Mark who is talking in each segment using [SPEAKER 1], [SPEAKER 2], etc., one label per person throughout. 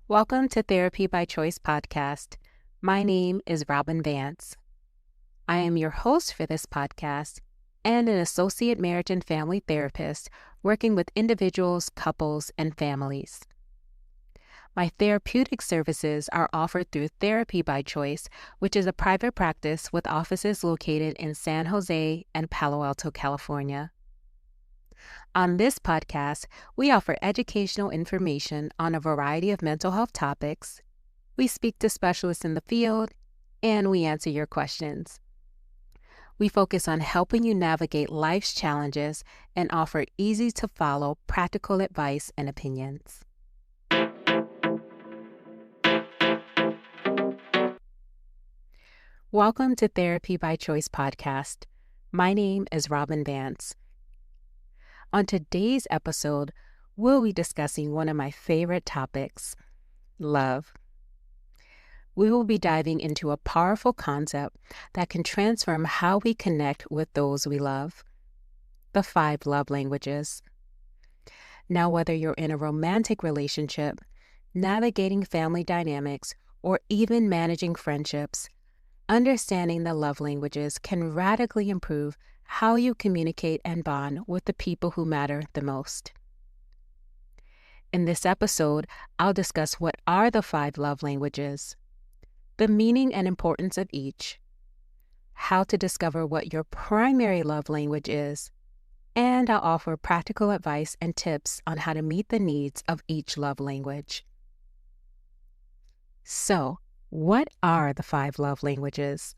[SPEAKER 1] Welcome to Therapy by Choice podcast. My name is Robyne Vance. I am your host for this podcast and an associate marriage and family therapist working with individuals, couples, and families. My therapeutic services are offered through Therapy by Choice, which is a private practice with offices located in San Jose and Palo Alto, California. On this podcast, we offer educational information on a variety of mental health topics. We speak to specialists in the field, and we answer your questions. We focus on helping you navigate life's challenges and offer easy-to-follow practical advice and opinions. Welcome to Therapy by Choice podcast. My name is Robyne Vance. On today's episode, we'll be discussing one of my favorite topics, love. We will be diving into a powerful concept that can transform how we connect with those we love, the 5 love languages. Now, whether you're in a romantic relationship, navigating family dynamics, or even managing friendships, understanding the love languages can radically improve how you communicate and bond with the people who matter the most. In this episode, I'll discuss what are the 5 love languages, the meaning and importance of each, how to discover what your primary love language is, and I'll offer practical advice and tips on how to meet the needs of each love language. So, what are the 5 love languages?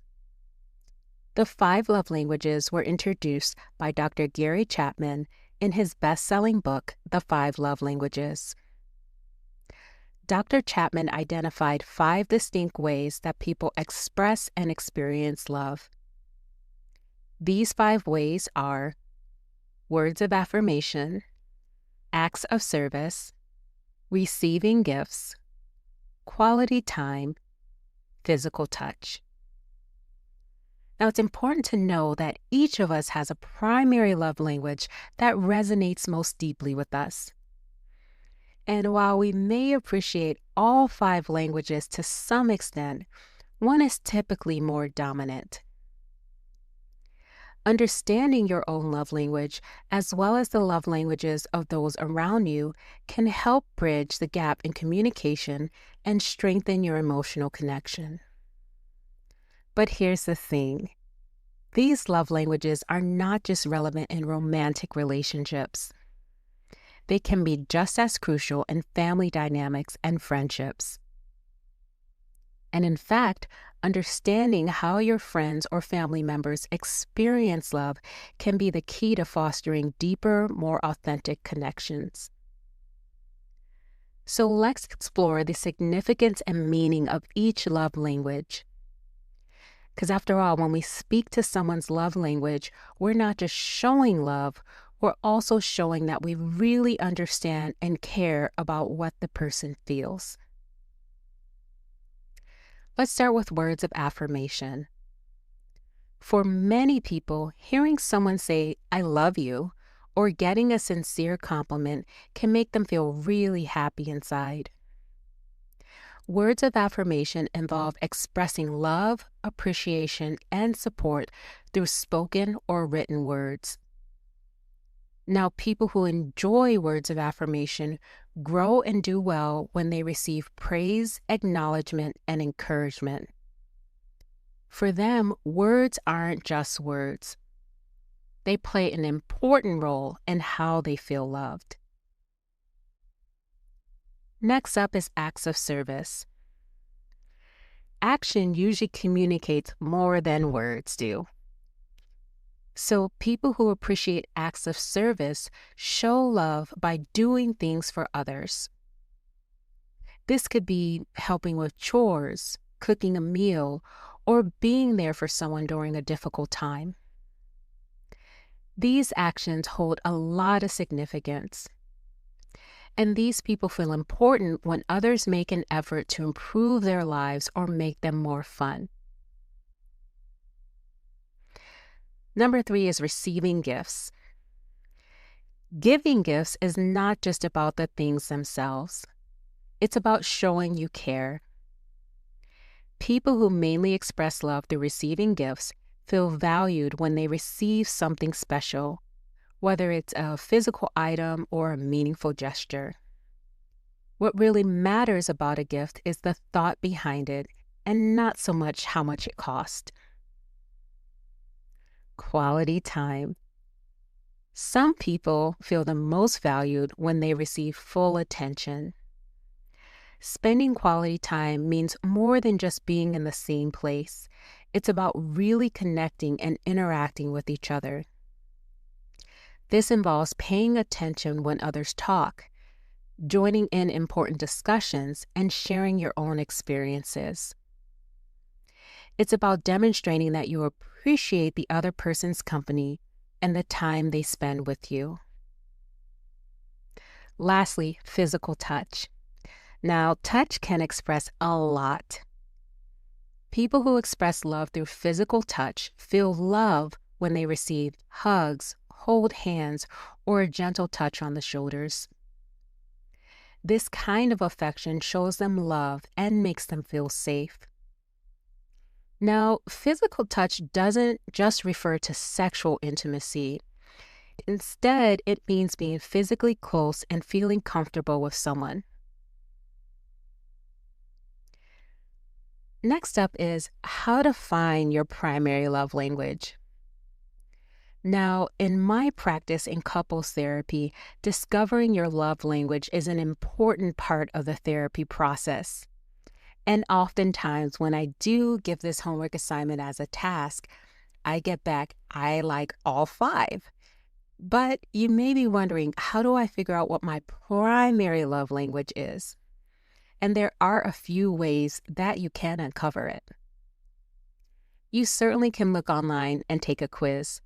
[SPEAKER 1] The 5 love languages were introduced by Dr. Gary Chapman in his best-selling book, The 5 Love Languages. Dr. Chapman identified 5 distinct ways that people express and experience love. These 5 ways are words of affirmation, acts of service, receiving gifts, quality time, physical touch. Now, it's important to know that each of us has a primary love language that resonates most deeply with us. And while we may appreciate all 5 languages to some extent, one is typically more dominant. Understanding your own love language, as well as the love languages of those around you, can help bridge the gap in communication and strengthen your emotional connection. But here's the thing. These love languages are not just relevant in romantic relationships. They can be just as crucial in family dynamics and friendships. And in fact, understanding how your friends or family members experience love can be the key to fostering deeper, more authentic connections. So let's explore the significance and meaning of each love language. Because after all, when we speak to someone's love language, we're not just showing love, we're also showing that we really understand and care about what the person feels. Let's start with words of affirmation. For many people, hearing someone say, "I love you," or getting a sincere compliment can make them feel really happy inside. Words of affirmation involve expressing love, appreciation, and support through spoken or written words. Now, people who enjoy words of affirmation grow and do well when they receive praise, acknowledgement, and encouragement. For them, words aren't just words. They play an important role in how they feel loved. Next up is acts of service. Action usually communicates more than words do. So people who appreciate acts of service show love by doing things for others. This could be helping with chores, cooking a meal, or being there for someone during a difficult time. These actions hold a lot of significance. And these people feel important when others make an effort to improve their lives or make them more fun. Number 3 is receiving gifts. Giving gifts is not just about the things themselves. It's about showing you care. People who mainly express love through receiving gifts feel valued when they receive something special, whether it's a physical item or a meaningful gesture. What really matters about a gift is the thought behind it and not so much how much it cost. Quality time. Some people feel the most valued when they receive full attention. Spending quality time means more than just being in the same place. It's about really connecting and interacting with each other. This involves paying attention when others talk, joining in important discussions, and sharing your own experiences. It's about demonstrating that you appreciate the other person's company and the time they spend with you. Lastly, physical touch. Now, touch can express a lot. People who express love through physical touch feel love when they receive hugs, hold hands, or a gentle touch on the shoulders. This kind of affection shows them love and makes them feel safe. Now, physical touch doesn't just refer to sexual intimacy. Instead, it means being physically close and feeling comfortable with someone. Next up is how to find your primary love language. Now, in my practice in couples therapy, discovering your love language is an important part of the therapy process. And oftentimes, when I do give this homework assignment as a task, I get back, I like all 5. But you may be wondering, how do I figure out what my primary love language is? And there are a few ways that you can uncover it. You certainly can look online and take a quiz.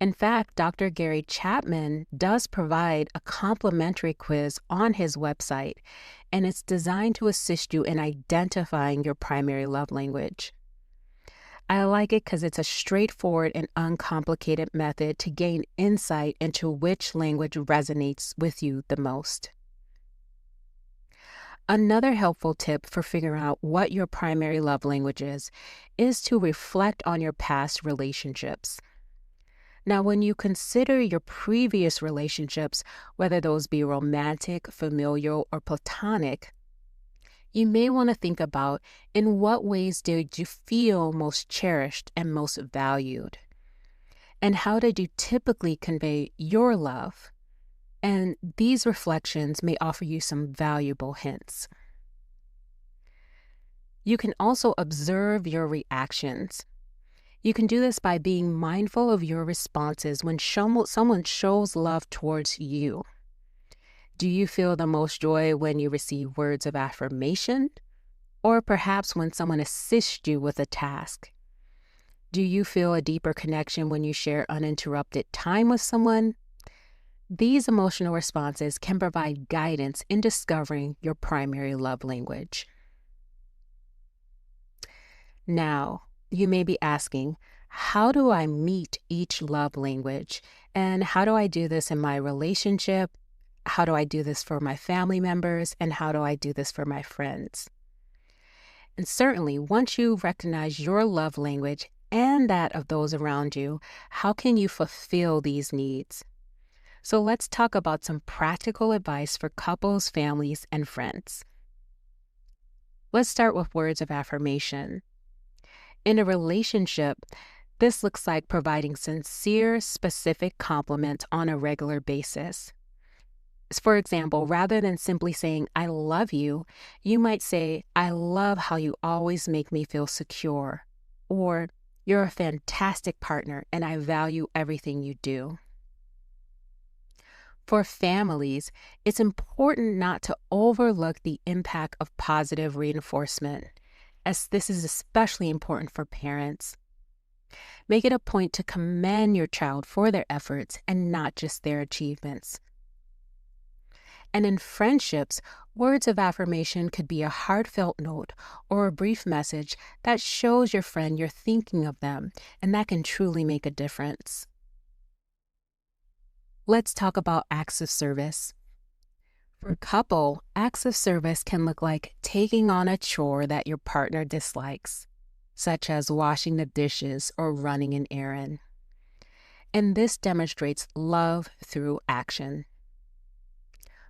[SPEAKER 1] In fact, Dr. Gary Chapman does provide a complimentary quiz on his website, and it's designed to assist you in identifying your primary love language. I like it because it's a straightforward and uncomplicated method to gain insight into which language resonates with you the most. Another helpful tip for figuring out what your primary love language is to reflect on your past relationships. Now, when you consider your previous relationships, whether those be romantic, familial, or platonic, you may want to think about in what ways did you feel most cherished and most valued? And how did you typically convey your love? And these reflections may offer you some valuable hints. You can also observe your reactions. You can do this by being mindful of your responses when someone shows love towards you. Do you feel the most joy when you receive words of affirmation? Or perhaps when someone assists you with a task? Do you feel a deeper connection when you share uninterrupted time with someone? These emotional responses can provide guidance in discovering your primary love language. Now, you may be asking, how do I meet each love language? And how do I do this in my relationship? How do I do this for my family members? And how do I do this for my friends? And certainly, once you recognize your love language and that of those around you, how can you fulfill these needs? So let's talk about some practical advice for couples, families, and friends. Let's start with words of affirmation. In a relationship, this looks like providing sincere, specific compliments on a regular basis. For example, rather than simply saying, I love you, you might say, I love how you always make me feel secure, or you're a fantastic partner and I value everything you do. For families, it's important not to overlook the impact of positive reinforcement, as this is especially important for parents. Make it a point to commend your child for their efforts and not just their achievements. And in friendships, words of affirmation could be a heartfelt note or a brief message that shows your friend you're thinking of them, and that can truly make a difference. Let's talk about acts of service. For a couple, acts of service can look like taking on a chore that your partner dislikes, such as washing the dishes or running an errand. And this demonstrates love through action.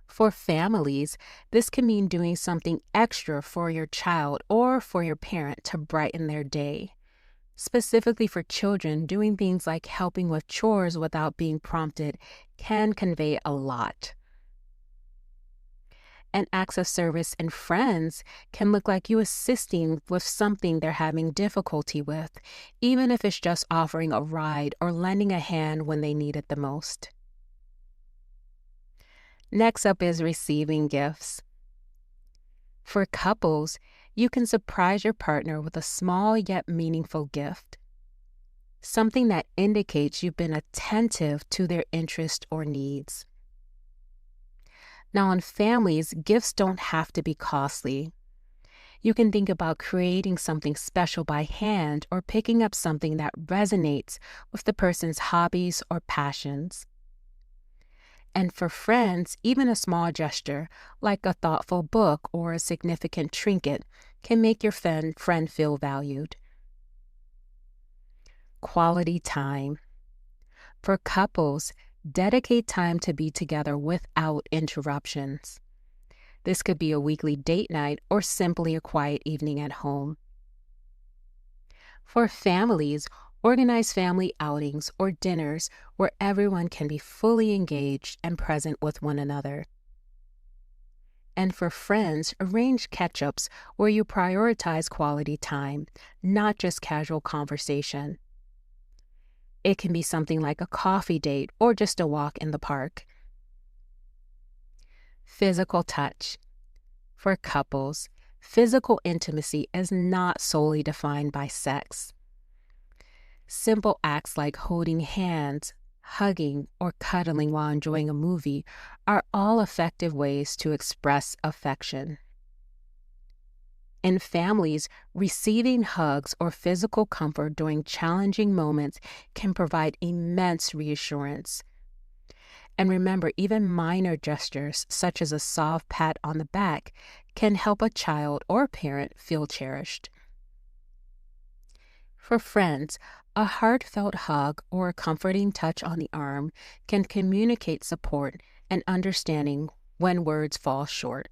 [SPEAKER 1] For families, this can mean doing something extra for your child or for your parent to brighten their day. Specifically for children, doing things like helping with chores without being prompted can convey a lot. And acts of service in friends can look like you assisting with something they're having difficulty with, even if it's just offering a ride or lending a hand when they need it the most. Next up is receiving gifts. For couples, you can surprise your partner with a small yet meaningful gift, something that indicates you've been attentive to their interests or needs. Now, in families, gifts don't have to be costly. You can think about creating something special by hand or picking up something that resonates with the person's hobbies or passions. And for friends, even a small gesture, like a thoughtful book or a significant trinket, can make your friend feel valued. Quality time. For couples, dedicate time to be together without interruptions. This could be a weekly date night or simply a quiet evening at home. For families, organize family outings or dinners where everyone can be fully engaged and present with one another. And for friends, arrange catch-ups where you prioritize quality time, not just casual conversation. It can be something like a coffee date or just a walk in the park. Physical touch. For couples, physical intimacy is not solely defined by sex. Simple acts like holding hands, hugging, or cuddling while enjoying a movie are all effective ways to express affection. In families, receiving hugs or physical comfort during challenging moments can provide immense reassurance. And remember, even minor gestures, such as a soft pat on the back, can help a child or parent feel cherished. For friends, a heartfelt hug or a comforting touch on the arm can communicate support and understanding when words fall short.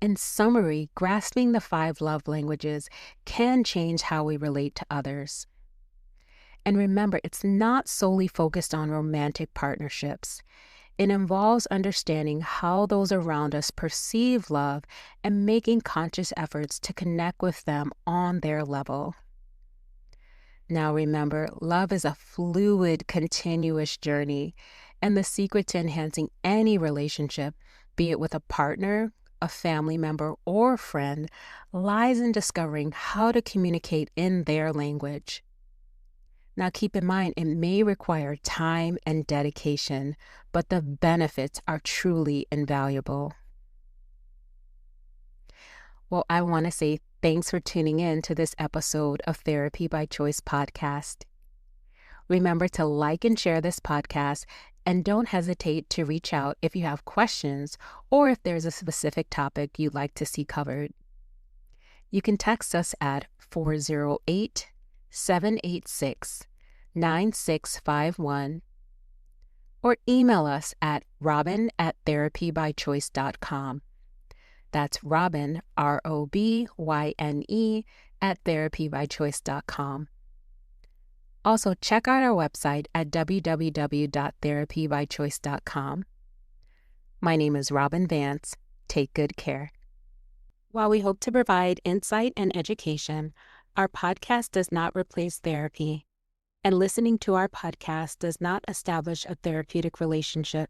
[SPEAKER 1] In summary, grasping the 5 love languages can change how we relate to others. And remember, it's not solely focused on romantic partnerships. It involves understanding how those around us perceive love and making conscious efforts to connect with them on their level. Now remember, love is a fluid, continuous journey, and the secret to enhancing any relationship, be it with a partner, a family member, or friend, lies in discovering how to communicate in their language. Now keep in mind, it may require time and dedication, but the benefits are truly invaluable. Well, I want to say thanks for tuning in to this episode of Therapy by Choice podcast. Remember to like and share this podcast, and don't hesitate to reach out if you have questions or if there's a specific topic you'd like to see covered. You can text us at 408-786-9651 or email us at robyn@therapybychoice.com. That's Robyne, ROBYNE, @therapybychoice.com. Also, check out our website at www.therapybychoice.com. My name is Robyne Vance. Take good care. While we hope to provide insight and education, our podcast does not replace therapy, and listening to our podcast does not establish a therapeutic relationship.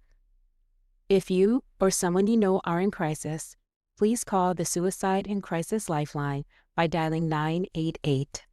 [SPEAKER 1] If you or someone you know are in crisis, please call the Suicide and Crisis Lifeline by dialing 988.